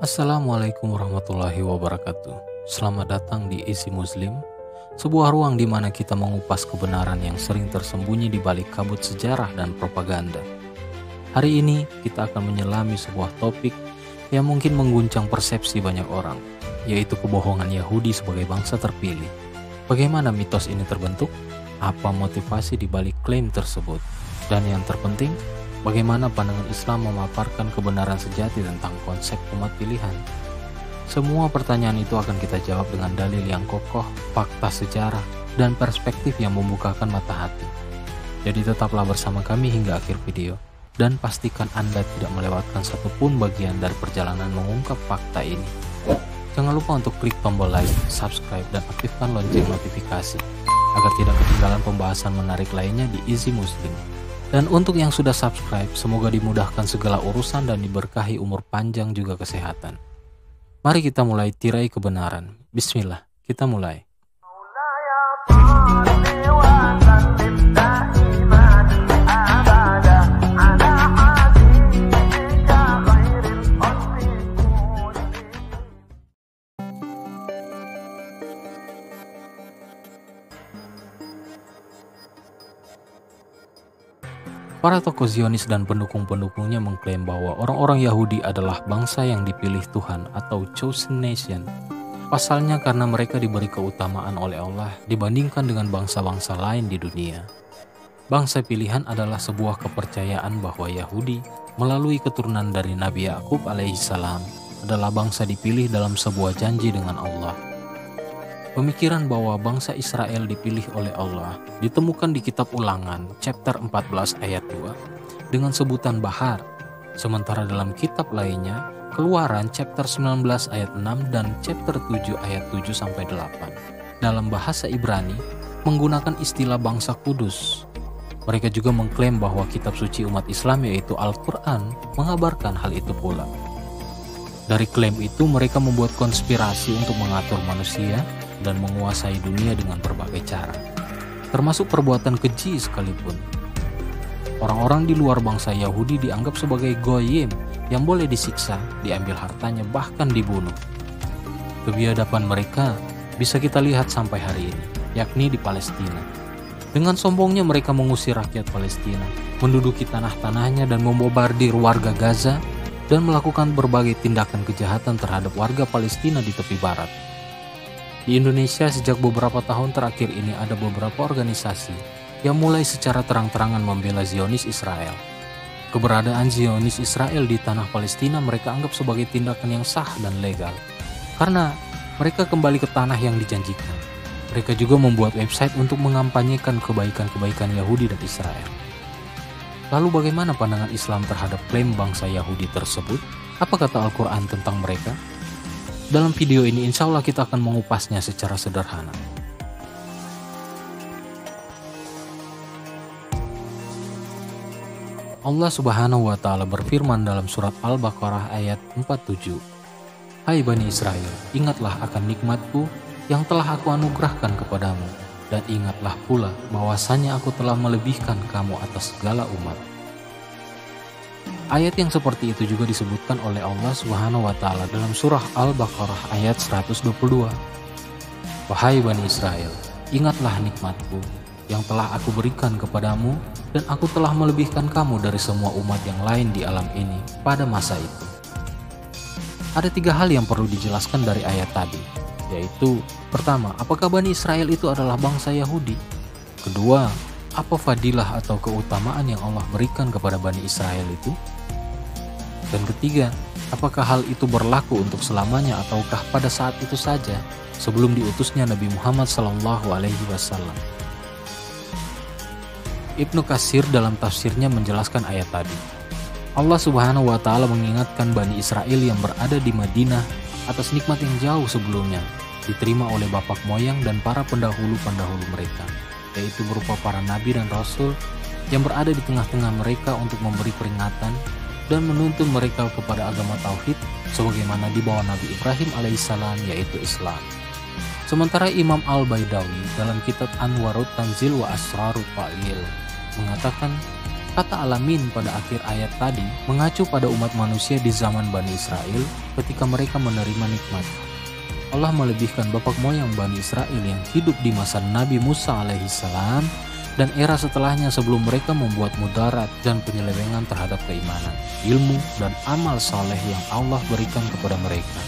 Assalamualaikum warahmatullahi wabarakatuh. Selamat datang di Isi Muslim, sebuah ruang di mana kita mengupas kebenaran yang sering tersembunyi di balik kabut sejarah dan propaganda. Hari ini kita akan menyelami sebuah topik yang mungkin mengguncang persepsi banyak orang, yaitu kebohongan Yahudi sebagai bangsa terpilih. Bagaimana mitos ini terbentuk? Apa motivasi di balik klaim tersebut? Dan yang terpenting, bagaimana pandangan Islam memaparkan kebenaran sejati tentang konsep umat pilihan? Semua pertanyaan itu akan kita jawab dengan dalil yang kokoh, fakta sejarah, dan perspektif yang membukakan mata hati. Jadi tetaplah bersama kami hingga akhir video, dan pastikan Anda tidak melewatkan satupun bagian dari perjalanan mengungkap fakta ini. Jangan lupa untuk klik tombol like, subscribe, dan aktifkan lonceng notifikasi, agar tidak ketinggalan pembahasan menarik lainnya di Isi Muslim. Dan untuk yang sudah subscribe, semoga dimudahkan segala urusan dan diberkahi umur panjang juga kesehatan. Mari kita mulai tirai kebenaran. Bismillah, kita mulai. Para tokoh Zionis dan pendukung-pendukungnya mengklaim bahwa orang-orang Yahudi adalah bangsa yang dipilih Tuhan atau chosen nation. Pasalnya karena mereka diberi keutamaan oleh Allah dibandingkan dengan bangsa-bangsa lain di dunia. Bangsa pilihan adalah sebuah kepercayaan bahwa Yahudi melalui keturunan dari Nabi Yakub alaihissalam adalah bangsa dipilih dalam sebuah janji dengan Allah. Pemikiran bahwa bangsa Israel dipilih oleh Allah ditemukan di kitab Ulangan chapter 14 ayat 2 dengan sebutan Bahar. Sementara dalam kitab lainnya Keluaran chapter 19 ayat 6 dan chapter 7 ayat 7-8. Dalam bahasa Ibrani menggunakan istilah bangsa kudus. Mereka juga mengklaim bahwa kitab suci umat Islam yaitu Al-Quran mengabarkan hal itu pula. Dari klaim itu mereka membuat konspirasi untuk mengatur manusia dan menguasai dunia dengan berbagai cara, termasuk perbuatan keji sekalipun. Orang-orang di luar bangsa Yahudi dianggap sebagai goyim yang boleh disiksa, diambil hartanya, bahkan dibunuh. Kebiadaban mereka bisa kita lihat sampai hari ini, yakni di Palestina. Dengan sombongnya mereka mengusir rakyat Palestina, menduduki tanah-tanahnya dan membombardir warga Gaza, dan melakukan berbagai tindakan kejahatan terhadap warga Palestina di tepi barat. Di Indonesia sejak beberapa tahun terakhir ini ada beberapa organisasi yang mulai secara terang-terangan membela Zionis Israel. Keberadaan Zionis Israel di tanah Palestina mereka anggap sebagai tindakan yang sah dan legal, karena mereka kembali ke tanah yang dijanjikan. Mereka juga membuat website untuk mengampanyekan kebaikan-kebaikan Yahudi dan Israel. Lalu bagaimana pandangan Islam terhadap klaim bangsa Yahudi tersebut? Apa kata Al-Quran tentang mereka? Dalam video ini insya Allah kita akan mengupasnya secara sederhana. Allah Subhanahu wa Ta'ala berfirman dalam surat Al-Baqarah ayat 47. Hai Bani Israel, ingatlah akan nikmatku yang telah aku anugerahkan kepadamu, dan ingatlah pula bahwasanya aku telah melebihkan kamu atas segala umat. Ayat yang seperti itu juga disebutkan oleh Allah Subhanahu wa Ta'ala dalam surah Al-Baqarah ayat 122. Wahai Bani Israel, ingatlah nikmatku yang telah aku berikan kepadamu, dan aku telah melebihkan kamu dari semua umat yang lain di alam ini pada masa itu. Ada 3 hal yang perlu dijelaskan dari ayat tadi, yaitu pertama, apakah Bani Israel itu adalah bangsa Yahudi? Kedua, apa fadilah atau keutamaan yang Allah berikan kepada Bani Israel itu? Dan ketiga, apakah hal itu berlaku untuk selamanya ataukah pada saat itu saja sebelum diutusnya Nabi Muhammad SAW? Ibnu Katsir dalam tafsirnya menjelaskan ayat tadi. Allah Subhanahu wa Ta'ala mengingatkan Bani Israel yang berada di Madinah atas nikmat yang jauh sebelumnya diterima oleh bapak moyang dan para pendahulu-pendahulu mereka, yaitu berupa para nabi dan rasul yang berada di tengah-tengah mereka untuk memberi peringatan dan menuntun mereka kepada agama tauhid sebagaimana dibawa Nabi Ibrahim alaihissalam, yaitu Islam. Sementara Imam Al-Baidawi dalam kitab Anwarut Tanzil wa Asrarut Ta'wil mengatakan Kata alamin pada akhir ayat tadi mengacu pada umat manusia di zaman Bani Israel ketika mereka menerima nikmat. Allah melebihkan bapak moyang Bani Israel yang hidup di masa Nabi Musa alaihissalam dan era setelahnya sebelum mereka membuat mudarat dan penyelewengan terhadap keimanan, ilmu, dan amal saleh yang Allah berikan kepada mereka.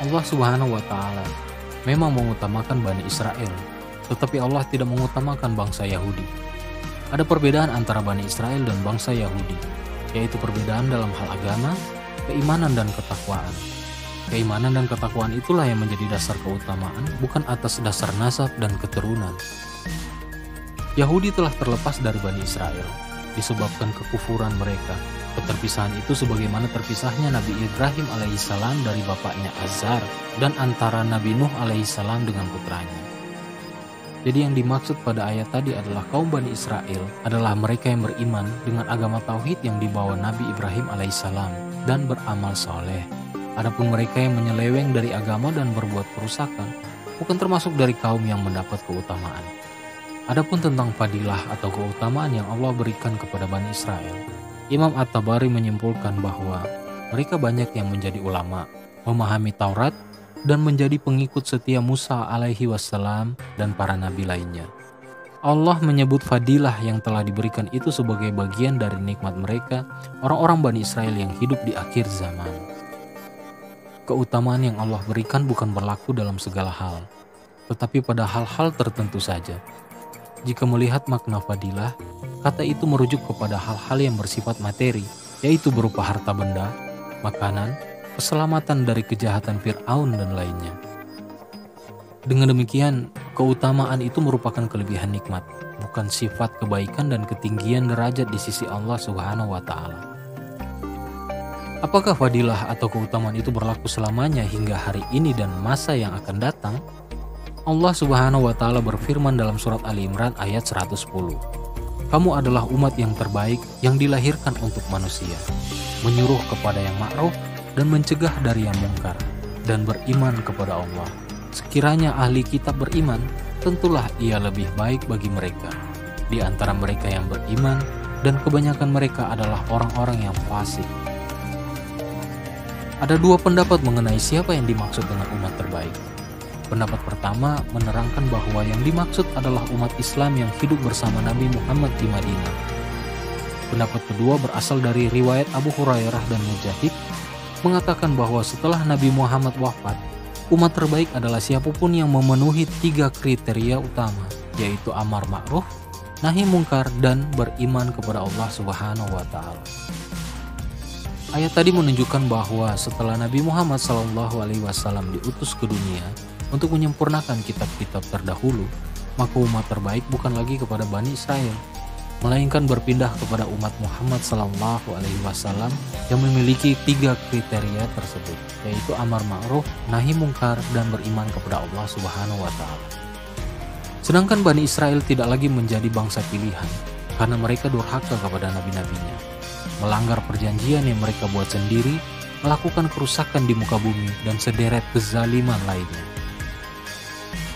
Allah Subhanahu wa Ta'ala memang mengutamakan Bani Israel, tetapi Allah tidak mengutamakan bangsa Yahudi. Ada perbedaan antara Bani Israel dan bangsa Yahudi, yaitu perbedaan dalam hal agama, keimanan, dan ketakwaan. Keimanan dan ketakwaan itulah yang menjadi dasar keutamaan, bukan atas dasar nasab dan keturunan. Yahudi telah terlepas dari Bani Israel disebabkan kekufuran mereka. Keterpisahan itu sebagaimana terpisahnya Nabi Ibrahim alaihissalam dari bapaknya Azar dan antara Nabi Nuh alaihissalam dengan putranya. Jadi yang dimaksud pada ayat tadi adalah kaum Bani Israel adalah mereka yang beriman dengan agama tauhid yang dibawa Nabi Ibrahim alaihissalam dan beramal soleh. Adapun mereka yang menyeleweng dari agama dan berbuat kerusakan bukan termasuk dari kaum yang mendapat keutamaan. Adapun tentang fadilah atau keutamaan yang Allah berikan kepada Bani Israel, Imam At-Tabari menyimpulkan bahwa mereka banyak yang menjadi ulama, memahami Taurat, dan menjadi pengikut setia Musa alaihi wassalam dan para nabi lainnya. Allah menyebut fadilah yang telah diberikan itu sebagai bagian dari nikmat mereka, orang-orang Bani Israel yang hidup di akhir zaman. Keutamaan yang Allah berikan bukan berlaku dalam segala hal, tetapi pada hal-hal tertentu saja. Jika melihat makna fadilah, kata itu merujuk kepada hal-hal yang bersifat materi, yaitu berupa harta benda, makanan, keselamatan dari kejahatan Fir'aun dan lainnya. Dengan demikian, keutamaan itu merupakan kelebihan nikmat, bukan sifat kebaikan dan ketinggian derajat di sisi Allah Subhanahu wa Ta'ala. Apakah fadilah atau keutamaan itu berlaku selamanya hingga hari ini dan masa yang akan datang? Allah Subhanahu wa Ta'ala berfirman dalam surat Ali Imran ayat 110. Kamu adalah umat yang terbaik yang dilahirkan untuk manusia, menyuruh kepada yang ma'ruf dan mencegah dari yang mungkar, dan beriman kepada Allah. Sekiranya ahli kitab beriman, tentulah ia lebih baik bagi mereka di antara mereka yang beriman, dan kebanyakan mereka adalah orang-orang yang fasik. Ada dua pendapat mengenai siapa yang dimaksud dengan umat terbaik. Pendapat pertama menerangkan bahwa yang dimaksud adalah umat Islam yang hidup bersama Nabi Muhammad di Madinah. Pendapat kedua berasal dari riwayat Abu Hurairah dan Mujahid, mengatakan bahwa setelah Nabi Muhammad wafat, umat terbaik adalah siapapun yang memenuhi 3 kriteria utama, yaitu amar ma'ruf, nahi mungkar, dan beriman kepada Allah Subhanahu wa Ta'ala. Ayat tadi menunjukkan bahwa setelah Nabi Muhammad SAW diutus ke dunia untuk menyempurnakan kitab-kitab terdahulu, maka umat terbaik bukan lagi kepada Bani Israel, melainkan berpindah kepada umat Muhammad SAW yang memiliki 3 kriteria tersebut, yaitu amar ma'ruf, nahi mungkar, dan beriman kepada Allah Subhanahu wa Ta'ala. Sedangkan Bani Israel tidak lagi menjadi bangsa pilihan karena mereka durhaka kepada nabi-nabinya, melanggar perjanjian yang mereka buat sendiri, melakukan kerusakan di muka bumi, dan sederet kezaliman lainnya.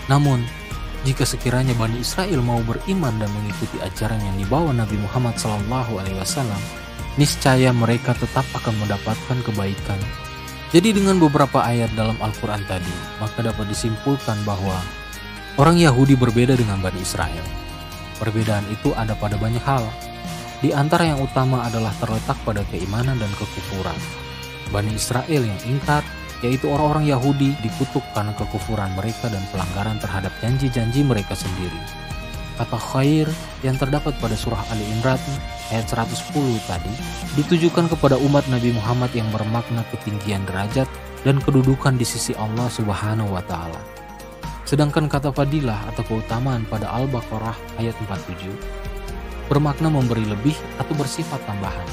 Namun, jika sekiranya Bani Israel mau beriman dan mengikuti ajaran yang dibawa Nabi Muhammad SAW, niscaya mereka tetap akan mendapatkan kebaikan. Jadi dengan beberapa ayat dalam Al-Quran tadi, maka dapat disimpulkan bahwa orang Yahudi berbeda dengan Bani Israel. Perbedaan itu ada pada banyak hal. Di antara yang utama adalah terletak pada keimanan dan kekufuran. Bani Israel yang ingkar, yaitu orang-orang Yahudi, dikutuk karena kekufuran mereka dan pelanggaran terhadap janji-janji mereka sendiri. Kata khair yang terdapat pada surah Ali Imran ayat 110 tadi ditujukan kepada umat Nabi Muhammad yang bermakna ketinggian derajat dan kedudukan di sisi Allah Subhanahu wa Ta'ala. Sedangkan kata fadilah atau keutamaan pada Al-Baqarah ayat 47 bermakna memberi lebih atau bersifat tambahan.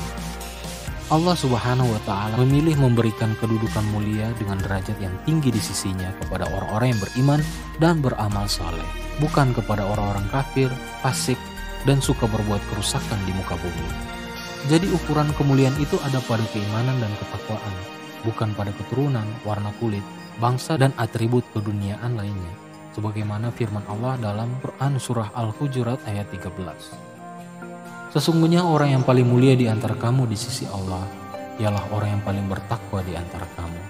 Allah Subhanahu wa Ta'ala memilih memberikan kedudukan mulia dengan derajat yang tinggi di sisinya kepada orang-orang yang beriman dan beramal saleh, bukan kepada orang-orang kafir, fasik, dan suka berbuat kerusakan di muka bumi. Jadi ukuran kemuliaan itu ada pada keimanan dan ketakwaan, bukan pada keturunan, warna kulit, bangsa, dan atribut keduniaan lainnya, sebagaimana firman Allah dalam Quran surah Al-Hujurat ayat 13. Sesungguhnya orang yang paling mulia di antara kamu di sisi Allah ialah orang yang paling bertakwa di antara kamu.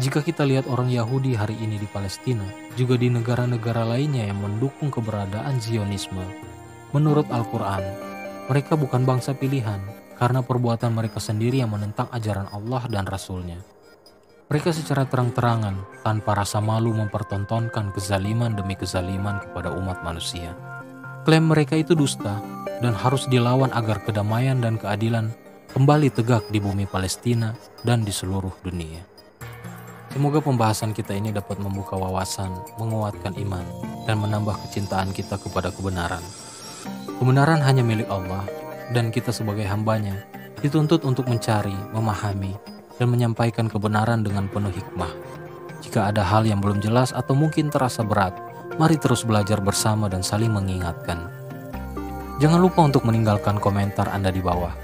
Jika kita lihat orang Yahudi hari ini di Palestina, juga di negara-negara lainnya yang mendukung keberadaan Zionisme, menurut Al-Quran, mereka bukan bangsa pilihan karena perbuatan mereka sendiri yang menentang ajaran Allah dan Rasul-Nya. Mereka secara terang-terangan, tanpa rasa malu mempertontonkan kezaliman demi kezaliman kepada umat manusia. Klaim mereka itu dusta dan harus dilawan agar kedamaian dan keadilan kembali tegak di bumi Palestina dan di seluruh dunia. Semoga pembahasan kita ini dapat membuka wawasan, menguatkan iman, dan menambah kecintaan kita kepada kebenaran. Kebenaran hanya milik Allah, dan kita sebagai hambanya dituntut untuk mencari, memahami, dan menyampaikan kebenaran dengan penuh hikmah. Jika ada hal yang belum jelas atau mungkin terasa berat, mari terus belajar bersama dan saling mengingatkan. Jangan lupa untuk meninggalkan komentar Anda di bawah,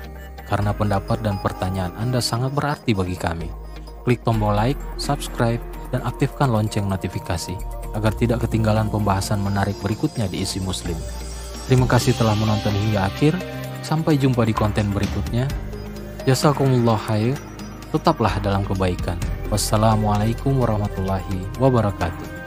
karena pendapat dan pertanyaan Anda sangat berarti bagi kami. Klik tombol like, subscribe, dan aktifkan lonceng notifikasi agar tidak ketinggalan pembahasan menarik berikutnya di Isi Muslim. Terima kasih telah menonton hingga akhir. Sampai jumpa di konten berikutnya. Jazakumullah khair. Tetaplah dalam kebaikan. Wassalamualaikum warahmatullahi wabarakatuh.